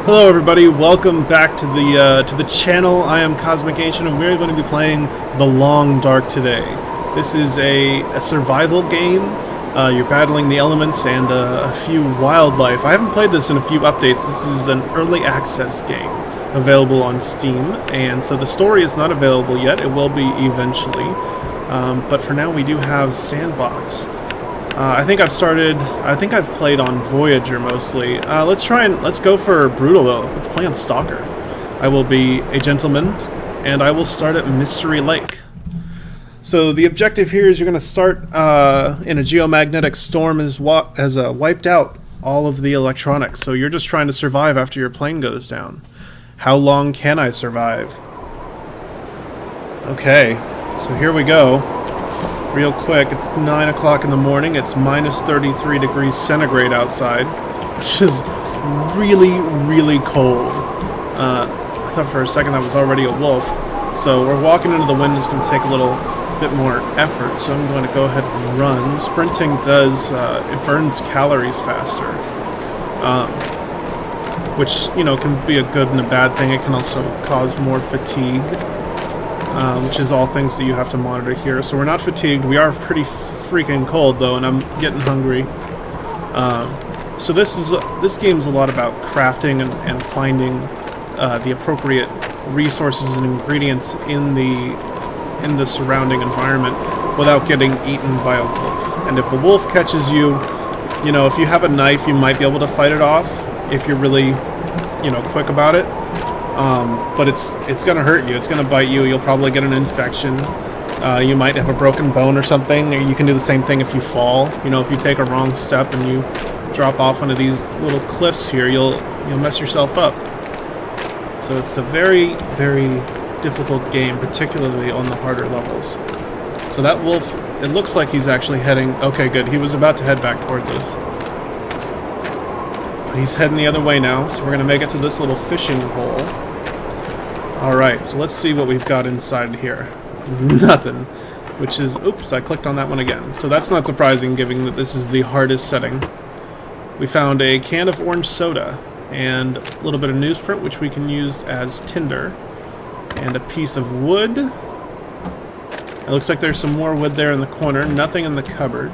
Hello everybody, welcome back to the channel. I am Cosmic Ancient and we're going to be playing The Long Dark today. This is a survival game. You're battling the elements and a few wildlife. I haven't played this in a few updates. This is an early access game available on Steam, and so the story is not available yet. It will be eventually. But for now we do have Sandbox. I think I've played on Voyager mostly. Let's go for Brutal though. Let's play on Stalker. I will be a gentleman, and I will start at Mystery Lake. So the objective here is you're going to start in a geomagnetic storm has wiped out all of the electronics. So you're just trying to survive after your plane goes down. How long can I survive? Okay, so here we go. Real quick, it's 9 o'clock in the morning, it's minus 33 degrees centigrade outside, which is really, really cold. I thought for a second that was already a wolf. So we're walking into the wind, it's going to take a little bit more effort, so I'm going to go ahead and run. Sprinting it burns calories faster, which, you know, can be a good and a bad thing. It can also cause more fatigue. Which is all things that you have to monitor here. So we're not fatigued. We are pretty freaking cold though, and I'm getting hungry. So this game's a lot about crafting and finding the appropriate resources and ingredients in the surrounding environment without getting eaten by a wolf. And if a wolf catches you, you know, if you have a knife, you might be able to fight it off if you're really, you know, quick about it. But it's gonna hurt you. It's gonna bite you. You'll probably get an infection. You might have a broken bone or something. Or you can do the same thing if you fall. You know, if you take a wrong step and you drop off one of these little cliffs here, you'll mess yourself up. So it's a very, very difficult game, particularly on the harder levels. So that wolf, it looks like he's actually heading. Okay, good. He was about to head back towards us. But he's heading the other way now, so we're going to make it to this little fishing hole. Alright, so let's see what we've got inside here. Nothing. Which is... Oops, I clicked on that one again. So that's not surprising, given that this is the hardest setting. We found a can of orange soda, and a little bit of newsprint, which we can use as tinder. And a piece of wood. It looks like there's some more wood there in the corner. Nothing in the cupboard.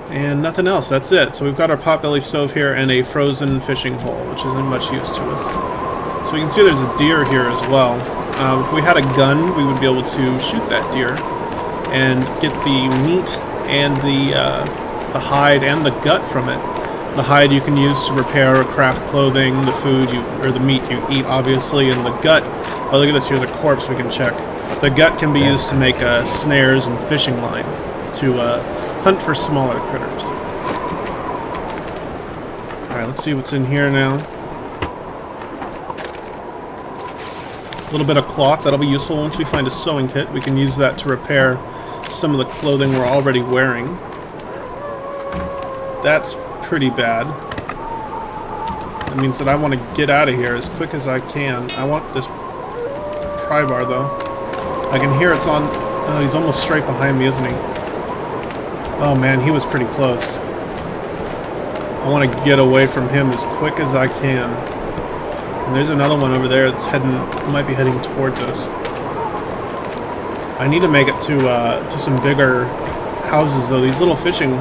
And nothing else, that's it. So we've got our potbelly stove here and a frozen fishing hole, which isn't much use to us. So we can see there's a deer here as well. If we had a gun, we would be able to shoot that deer and get the meat and the hide and the gut from it. The hide you can use to repair or craft clothing, the food or the meat you eat, obviously, and the gut. Oh, look at this, here's a corpse we can check. The gut can be used to make snares and fishing line to hunt for smaller critters. Alright, let's see what's in here now. A little bit of cloth, that'll be useful once we find a sewing kit. We can use that to repair some of the clothing we're already wearing. That's pretty bad. That means that I want to get out of here as quick as I can. I want this pry bar though. I can hear it's on... Oh, he's almost straight behind me, isn't he? Oh man, he was pretty close. I want to get away from him as quick as I can. And there's another one over there that's might be heading towards us. I need to make it to some bigger houses though. These little fishing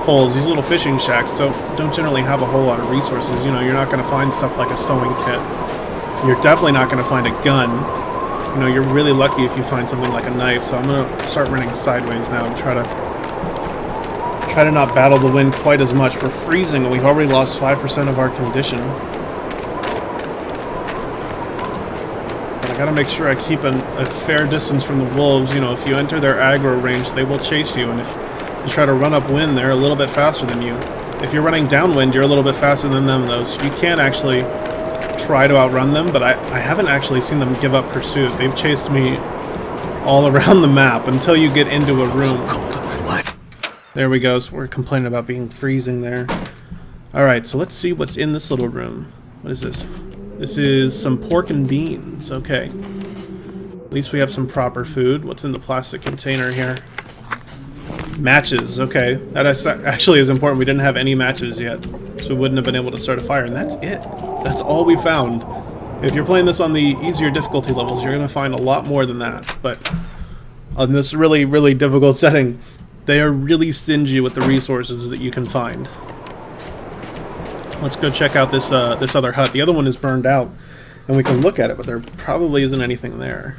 holes, these little fishing shacks don't generally have a whole lot of resources. You know, you're not going to find stuff like a sewing kit. You're definitely not going to find a gun. You know, you're really lucky if you find something like a knife. So I'm going to start running sideways now and try to not battle the wind quite as much. We're freezing and we've already lost 5% of our condition. But I gotta make sure I keep a fair distance from the wolves. You know, if you enter their aggro range, they will chase you, and if you try to run upwind, they're a little bit faster than you. If you're running downwind, you're a little bit faster than them, though, so you can actually try to outrun them, but I haven't actually seen them give up pursuit. They've chased me all around the map until you get into a room. There we go, so we're complaining about being freezing there. Alright, so let's see what's in this little room. What is this? This is some pork and beans, okay. At least we have some proper food. What's in the plastic container here? Matches, okay. That actually is important. We didn't have any matches yet. So we wouldn't have been able to start a fire, and that's it. That's all we found. If you're playing this on the easier difficulty levels, you're going to find a lot more than that. But on this really, really difficult setting, they are really stingy with the resources that you can find. Let's go check out this this other hut. The other one is burned out, and we can look at it, but there probably isn't anything there.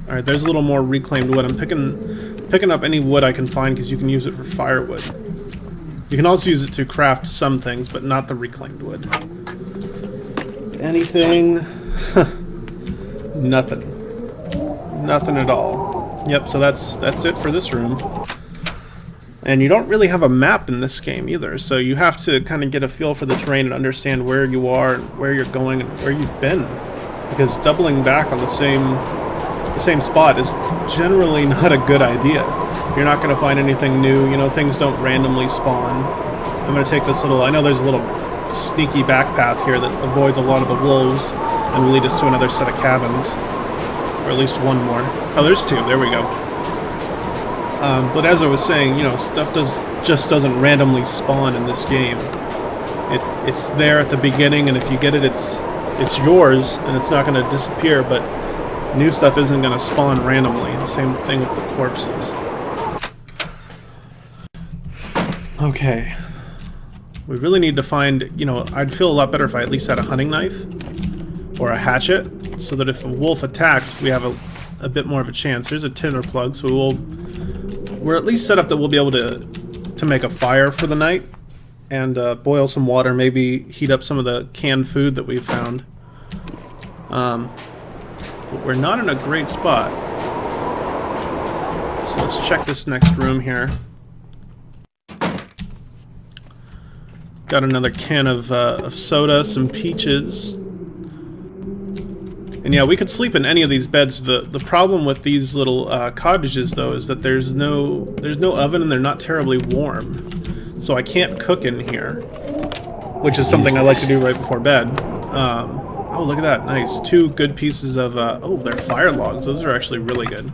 All right, there's a little more reclaimed wood. I'm picking up any wood I can find because you can use it for firewood. You can also use it to craft some things, but not the reclaimed wood. Anything? Nothing. Nothing at all. Yep, so that's it for this room. And you don't really have a map in this game either, so you have to kind of get a feel for the terrain and understand where you are, and where you're going, and where you've been. Because doubling back on the same spot is generally not a good idea. You're not going to find anything new, you know, things don't randomly spawn. I'm going to take this little, I know there's a little sneaky back path here that avoids a lot of the wolves and will lead us to another set of cabins. Or at least one more. Oh, there's two, there we go. But as I was saying, you know, stuff just doesn't randomly spawn in this game. It's there at the beginning, and if you get it, it's yours, and it's not going to disappear, but new stuff isn't going to spawn randomly. The same thing with the corpses. Okay. We really need to find, you know, I'd feel a lot better if I at least had a hunting knife or a hatchet, so that if a wolf attacks, we have a bit more of a chance. There's a tinder plug, so we're at least set up that we'll be able to make a fire for the night and boil some water, maybe heat up some of the canned food that we've found. But we're not in a great spot. So let's check this next room here. Got another can of soda, some peaches. And yeah, we could sleep in any of these beds. The problem with these little cottages, though, is that there's no oven and they're not terribly warm. So I can't cook in here, which is something I like to do right before bed. Oh, look at that. Nice. 2 good pieces of... oh, they're fire logs. Those are actually really good.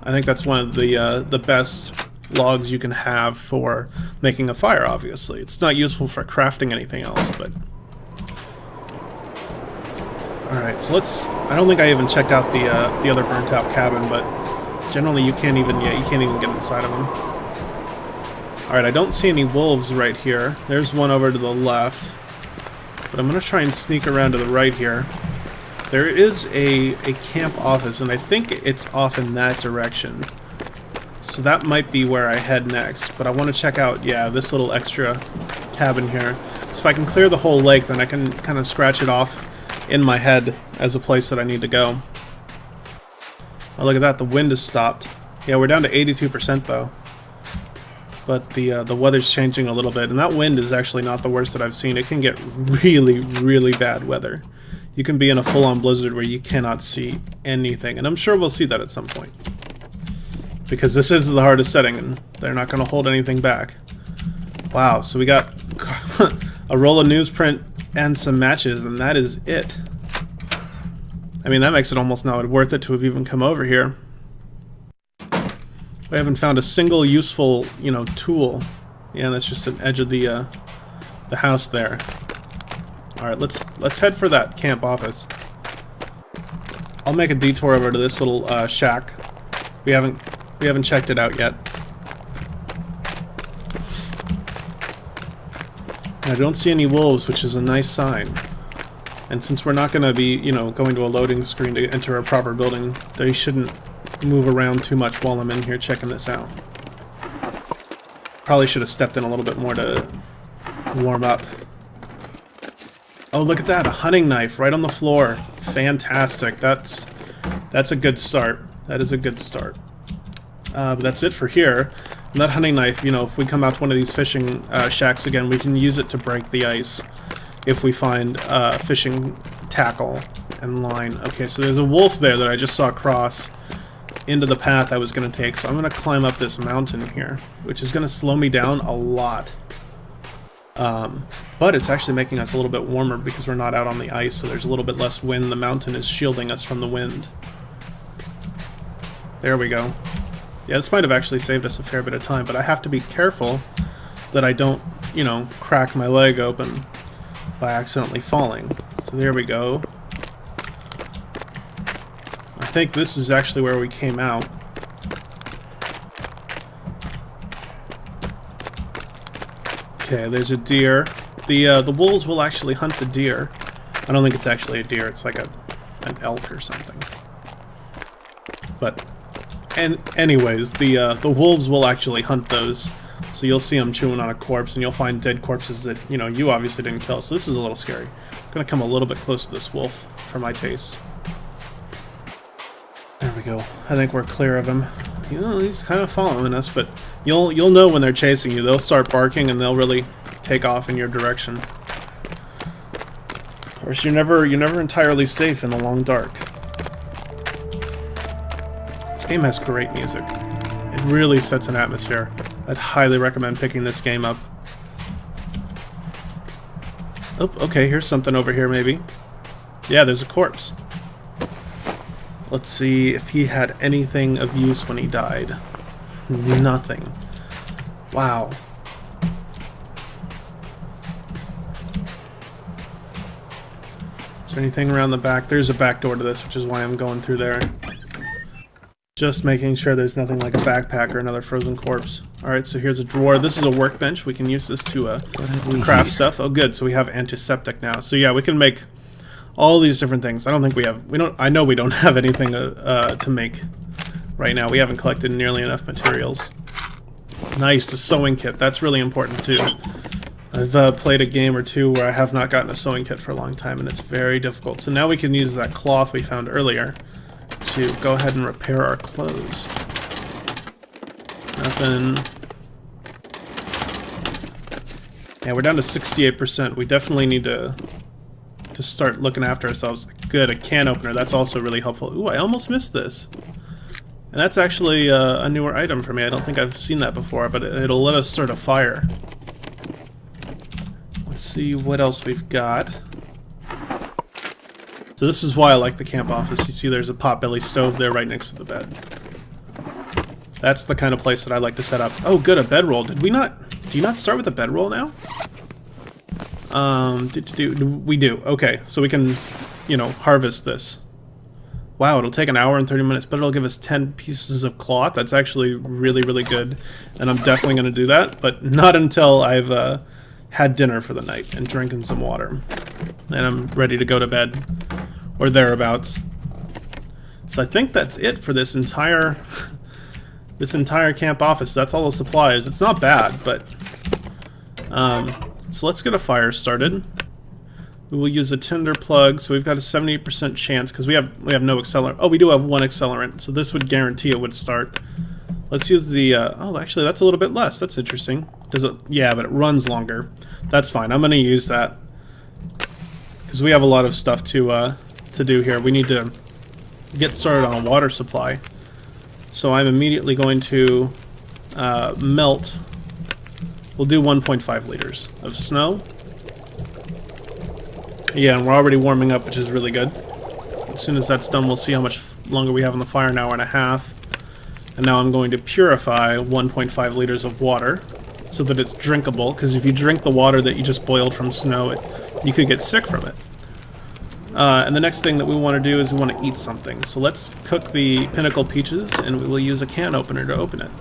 I think that's one of the best logs you can have for making a fire, obviously. It's not useful for crafting anything else, but... Alright, so let's... I don't think I even checked out the other burnt-out cabin, but generally you can't even get inside of them. Alright, I don't see any wolves right here. There's one over to the left. But I'm going to try and sneak around to the right here. There is a camp office, and I think it's off in that direction. So that might be where I head next. But I want to check out, yeah, this little extra cabin here. So if I can clear the whole lake, then I can kind of scratch it off in my head as a place that I need to go. Oh, look at that, the wind has stopped. Yeah, we're down to 82% though. But the weather's changing a little bit, and that wind is actually not the worst that I've seen. It can get really, really bad weather. You can be in a full-on blizzard where you cannot see anything, and I'm sure we'll see that at some point. Because this is the hardest setting, and they're not going to hold anything back. Wow, so we got a roll of newsprint and some matches, and that is it. I mean, that makes it almost not worth it to have even come over here. We haven't found a single useful, you know, tool. Yeah, that's just an edge of the house there. All right, let's head for that camp office. I'll make a detour over to this little shack. We haven't checked it out yet. I don't see any wolves, which is a nice sign. And since we're not going to be, you know, going to a loading screen to enter a proper building, they shouldn't move around too much while I'm in here checking this out. Probably should have stepped in a little bit more to warm up. Oh, look at that, a hunting knife right on the floor. Fantastic. That's a good start. That is a good start. But that's it for here. And that hunting knife, you know, if we come out to one of these fishing shacks again, we can use it to break the ice if we find fishing tackle and line. Okay, so there's a wolf there that I just saw cross into the path I was going to take, so I'm going to climb up this mountain here, which is going to slow me down a lot. But it's actually making us a little bit warmer because we're not out on the ice, so there's a little bit less wind. The mountain is shielding us from the wind. There we go. Yeah, this might have actually saved us a fair bit of time, but I have to be careful that I don't you know, crack my leg open by accidentally falling. So there we go. I think this is actually where we came out. Okay, there's a deer. The wolves will actually hunt the deer. I don't think it's actually a deer, it's like an elk or something. But, and anyways, the wolves will actually hunt those. So you'll see them chewing on a corpse, and you'll find dead corpses that, you know, you obviously didn't kill. So this is a little scary. I'm gonna come a little bit close to this wolf for my taste. There we go. I think we're clear of him. You know, he's kind of following us, but you'll know when they're chasing you. They'll start barking, and they'll really take off in your direction. Of course, you're never entirely safe in the long dark. This game has great music. It really sets an atmosphere. I'd highly recommend picking this game up. Oh, okay, here's something over here, maybe. Yeah, there's a corpse. Let's see if he had anything of use when he died. Nothing. Wow. Is there anything around the back? There's a back door to this, which is why I'm going through there. Just making sure there's nothing like a backpack or another frozen corpse. Alright, so here's a drawer. This is a workbench. We can use this to craft stuff. Oh good, so we have antiseptic now. So yeah, we can make all these different things. I don't think we have... I know we don't have anything to make right now. We haven't collected nearly enough materials. Nice, the sewing kit. That's really important too. I've played a game or two where I have not gotten a sewing kit for a long time, and it's very difficult. So now we can use that cloth we found earlier to go ahead and repair our clothes. Nothing. Yeah, we're down to 68%. We definitely need to start looking after ourselves. Good, a can opener. That's also really helpful. Ooh, I almost missed this. And that's actually a newer item for me. I don't think I've seen that before, but it'll let us start a fire. Let's see what else we've got. So this is why I like the camp office. You see there's a potbelly stove there right next to the bed. That's the kind of place that I like to set up. Oh good, a bedroll. Do you not start with a bedroll now? We do. Okay, so we can, you know, harvest this. Wow, it'll take an hour and 30 minutes, but it'll give us 10 pieces of cloth. That's actually really, really good. And I'm definitely going to do that, but not until I've had dinner for the night and drinking some water. And I'm ready to go to bed. Or thereabouts. So I think that's it for this entire camp office. That's all the supplies. It's not bad, but so let's get a fire started. We will use a tinder plug, so we've got a 78% chance because we have no accelerant. Oh, we do have one accelerant, so this would guarantee it would start. Let's use the oh, actually that's a little bit less. That's interesting. Does it? Yeah, but it runs longer. That's fine. I'm going to use that because we have a lot of stuff to do here. We need to get started on a water supply. So I'm immediately going to melt. We'll do 1.5 liters of snow. Yeah, and we're already warming up, which is really good. As soon as that's done, we'll see how much longer we have on the fire, an hour and a half. And now I'm going to purify 1.5 liters of water so that it's drinkable, because if you drink the water that you just boiled from snow, you could get sick from it. And the next thing that we want to do is we want to eat something. So let's cook the Pinnacle Peaches, and we will use a can opener to open it.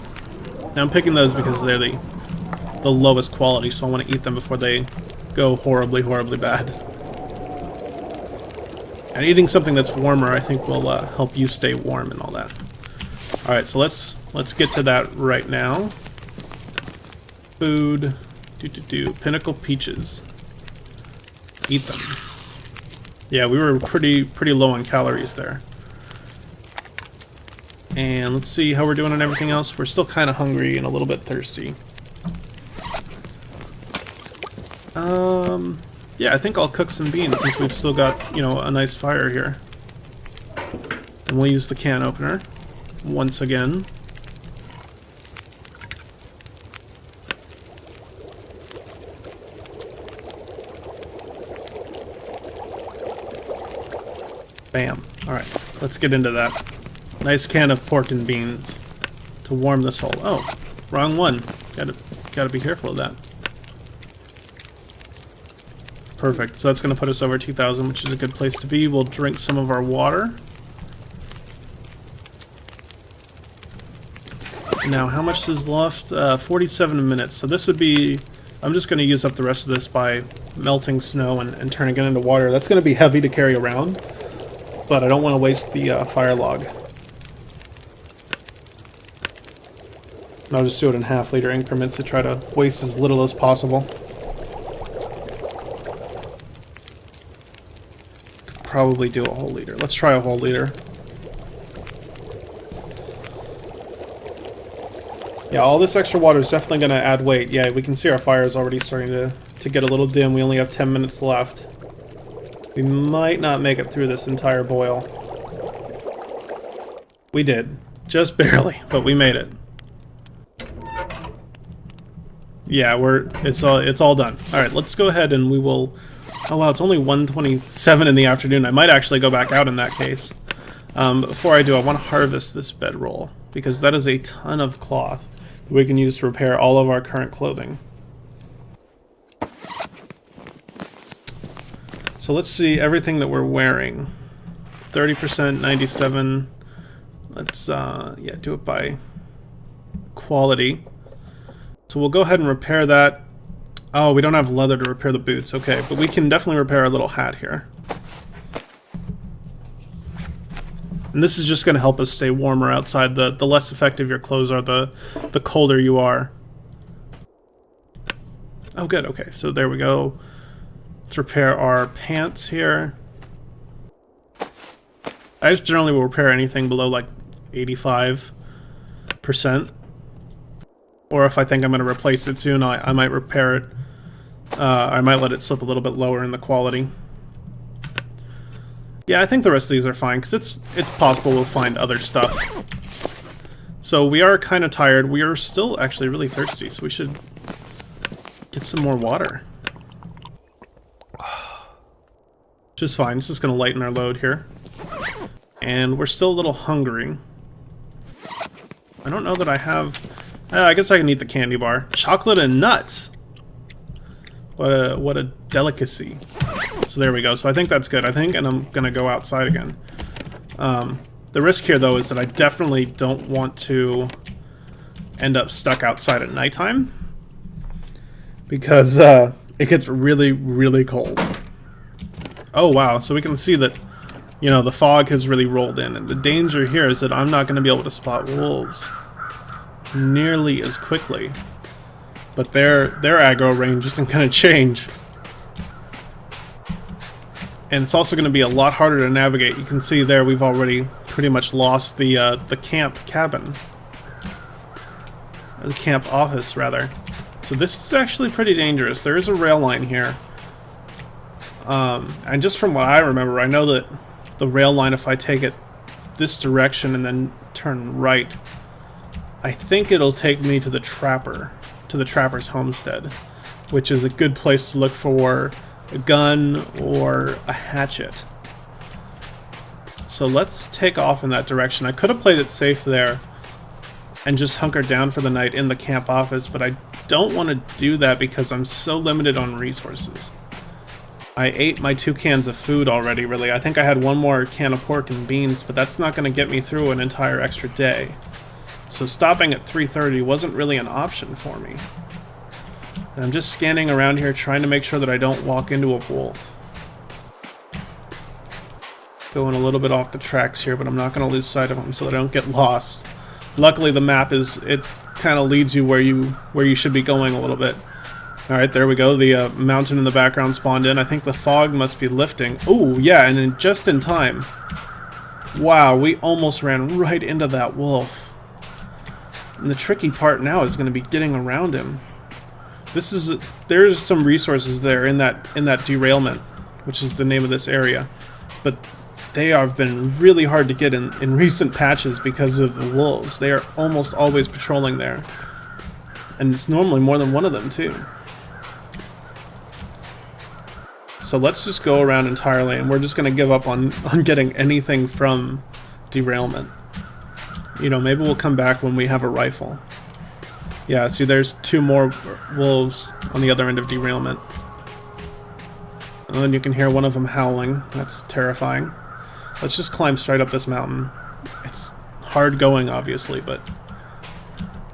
Now I'm picking those because they're the lowest quality, so I want to eat them before they go horribly, horribly bad. And eating something that's warmer, I think, will help you stay warm and all that. All right, so let's get to that right now. Food, Pinnacle Peaches. Eat them. Yeah, we were pretty low on calories there. And let's see how we're doing on everything else. We're still kind of hungry and a little bit thirsty. Yeah, I think I'll cook some beans since we've still got, you know, a nice fire here. And we'll use the can opener once again. Bam. Alright, let's get into that. Nice can of pork and beans to warm this whole... Oh, wrong one. Gotta be careful of that. Perfect. So that's going to put us over 2,000, which is a good place to be. We'll drink some of our water. Now, how much is left? 47 minutes. So this would be... I'm just going to use up the rest of this by melting snow and turning it into water. That's going to be heavy to carry around, but I don't want to waste the fire log. And I'll just do it in half-liter increments to try to waste as little as possible. Could probably do a whole liter. Let's try a whole liter. Yeah, all this extra water is definitely going to add weight. Yeah, we can see our fire is already starting to get a little dim. We only have 10 minutes left. We might not make it through this entire boil. We did. Just barely, but we made it. Yeah, it's all done. All right, let's go ahead and we will... Oh wow, it's only 1:27 in the afternoon. I might actually go back out in that case. Before I do, I want to harvest this bedroll, because that is a ton of cloth that we can use to repair all of our current clothing. So let's see everything that we're wearing. 30%, 97. Let's yeah, do it by quality. So we'll go ahead and repair that. Oh, we don't have leather to repair the boots. Okay, but we can definitely repair our little hat here. And this is just going to help us stay warmer outside. The less effective your clothes are, the colder you are. Oh, good. Okay, so there we go. Let's repair our pants here. I just generally will repair anything below like 85%. Or if I think I'm going to replace it soon, I might repair it. I might let it slip a little bit lower in the quality. Yeah, I think the rest of these are fine, because it's possible we'll find other stuff. So we are kind of tired. We are still actually really thirsty, so we should get some more water. Which is fine. It's just going to lighten our load here. And we're still a little hungry. I don't know that I have... I guess I can eat the candy bar. Chocolate and nuts! What a delicacy. So there we go. So I think that's good. And I'm going to go outside again. The risk here, though, is that I definitely don't want to end up stuck outside at nighttime. Because it gets really, really cold. Oh, wow. So we can see that, you know, the fog has really rolled in. And the danger here is that I'm not going to be able to spot wolves nearly as quickly. But their aggro range isn't going to change. And it's also going to be a lot harder to navigate. You can see there we've already pretty much lost the camp cabin. The camp office, rather. So this is actually pretty dangerous. There is a rail line here. And just from what I remember, I know that the rail line, if I take it this direction and then turn right, I think it'll take me to the trapper's homestead, which is a good place to look for a gun or a hatchet. So let's take off in that direction. I could have played it safe there and just hunkered down for the night in the camp office, but I don't want to do that because I'm so limited on resources. I ate my 2 cans of food already, really. I think I had 1 more can of pork and beans, but that's not going to get me through an entire extra day. So stopping at 3:30 wasn't really an option for me. And I'm just scanning around here trying to make sure that I don't walk into a wolf. Going a little bit off the tracks here, but I'm not going to lose sight of them so that I don't get lost. Luckily the map it kind of leads you where you should be going a little bit. Alright, there we go. The mountain in the background spawned in. I think the fog must be lifting. Oh, yeah, and just in time. Wow, we almost ran right into that wolf. And the tricky part now is going to be getting around him. There's some resources there in that derailment, which is the name of this area. But they have been really hard to get in recent patches because of the wolves. They are almost always patrolling there. And it's normally more than one of them, too. So let's just go around entirely, and we're just going to give up on getting anything from derailment. You know, maybe we'll come back when we have a rifle. Yeah, see, there's 2 more wolves on the other end of derailment. And then you can hear one of them howling. That's terrifying. Let's just climb straight up this mountain. It's hard going, obviously, but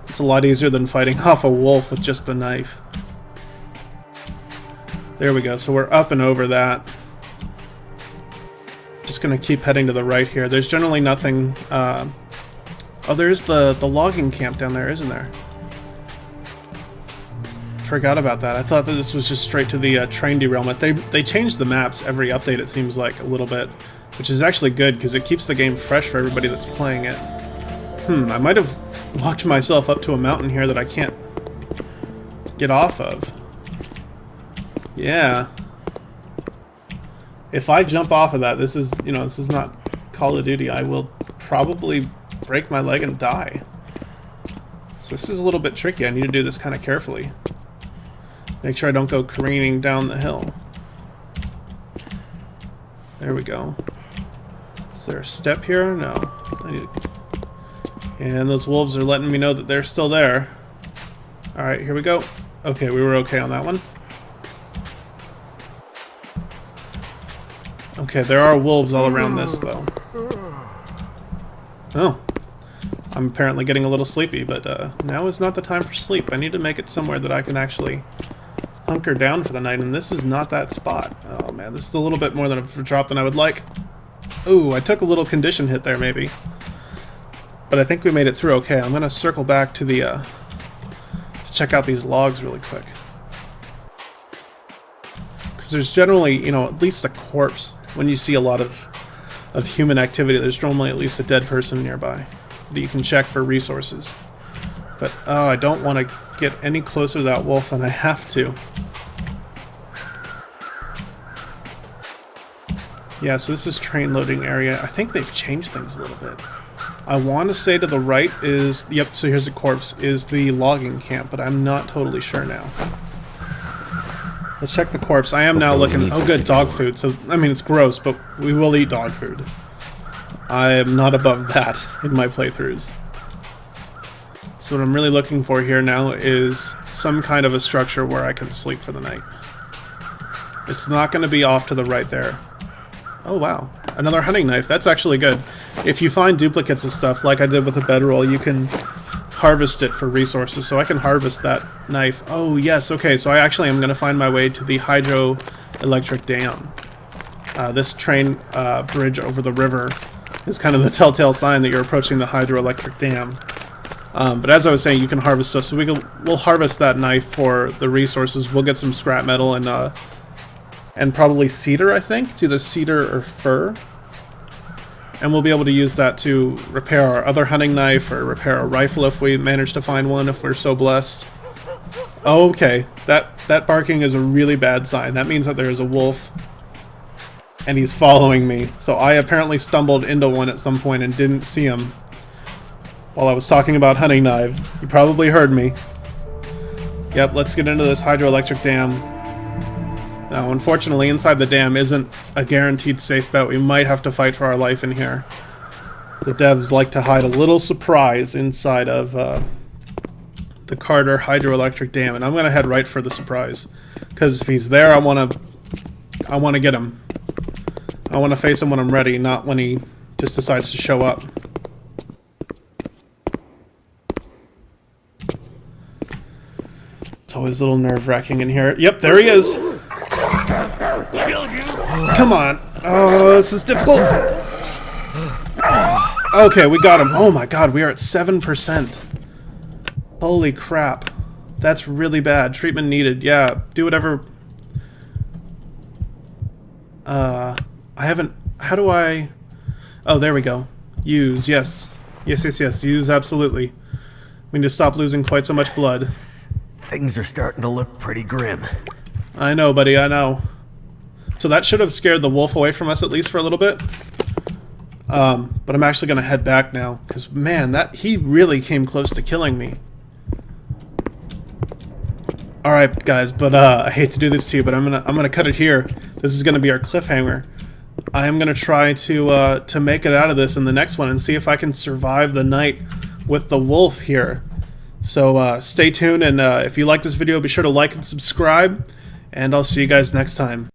it's a lot easier than fighting off a wolf with just a knife. There we go. So we're up and over that. Just gonna keep heading to the right here. There's generally nothing. Oh, there's the logging camp down there, isn't there? Forgot about that. I thought that this was just straight to the train derailment. They changed the maps every update, it seems like, a little bit, which is actually good because it keeps the game fresh for everybody that's playing it. I might have walked myself up to a mountain here that I can't get off of. Yeah. If I jump off of that, this is, you know, this is not Call of Duty. I will probably break my leg and die. So this is a little bit tricky. I need to do this kind of carefully. Make sure I don't go careening down the hill. There we go. Is there a step here? No. I need to... And those wolves are letting me know that they're still there. Alright, here we go. Okay, we were okay on that one. Okay, there are wolves all around this, though. Oh. I'm apparently getting a little sleepy, but now is not the time for sleep. I need to make it somewhere that I can actually hunker down for the night, and this is not that spot. Oh man, this is a little bit more than a drop than I would like. Ooh, I took a little condition hit there, maybe. But I think we made it through okay. I'm gonna circle back to the, to check out these logs really quick. Because there's generally, you know, at least a corpse. When you see a lot of human activity, there's normally at least a dead person nearby that you can check for resources. But, oh, I don't want to get any closer to that wolf than I have to. Yeah, so this is train loading area. I think they've changed things a little bit. I want to say to the right is, yep, so here's the corpse, is the logging camp, but I'm not totally sure now. Let's check the corpse. I am now looking, oh good, dog food. So, I mean, it's gross, but we will eat dog food. I am not above that in my playthroughs. So what I'm really looking for here now is some kind of a structure where I can sleep for the night. It's not going to be off to the right there. Oh wow, another hunting knife. That's actually good. If you find duplicates of stuff, like I did with the bedroll, you can harvest it for resources. So I can harvest that knife. Oh yes, okay, so I actually am going to find my way to the hydroelectric dam. This train bridge over the river is kind of the telltale sign that you're approaching the hydroelectric dam. But as I was saying, you can harvest stuff, so we'll harvest that knife for the resources. We'll get some scrap metal and probably cedar, I think. It's either cedar or fir. And we'll be able to use that to repair our other hunting knife or repair a rifle if we manage to find one, if we're so blessed. Oh, okay, that barking is a really bad sign. That means that there is a wolf and he's following me. So I apparently stumbled into one at some point and didn't see him while I was talking about hunting knives. You probably heard me. Yep, let's get into this hydroelectric dam. Now, unfortunately, inside the dam isn't a guaranteed safe bet. We might have to fight for our life in here. The devs like to hide a little surprise inside of the Carter hydroelectric dam, and I'm gonna head right for the surprise. Because if he's there, I wanna get him. I wanna face him when I'm ready, not when he just decides to show up. It's always a little nerve-wracking in here. Yep, there he is. Come on. Oh, this is difficult. Okay, we got him. Oh my god, we are at 7%. Holy crap. That's really bad. Treatment needed. Yeah, do whatever. I haven't... How do I... Oh, there we go. Use, yes. Yes. Use, absolutely. We need to stop losing quite so much blood. Things are starting to look pretty grim. I know, buddy, I know. So that should have scared the wolf away from us, at least for a little bit. But I'm actually going to head back now. Because, man, he really came close to killing me. Alright, guys, but I hate to do this to you, but I'm gonna cut it here. This is going to be our cliffhanger. I am going to try to make it out of this in the next one and see if I can survive the night with the wolf here. So stay tuned, and if you like this video, be sure to like and subscribe, and I'll see you guys next time.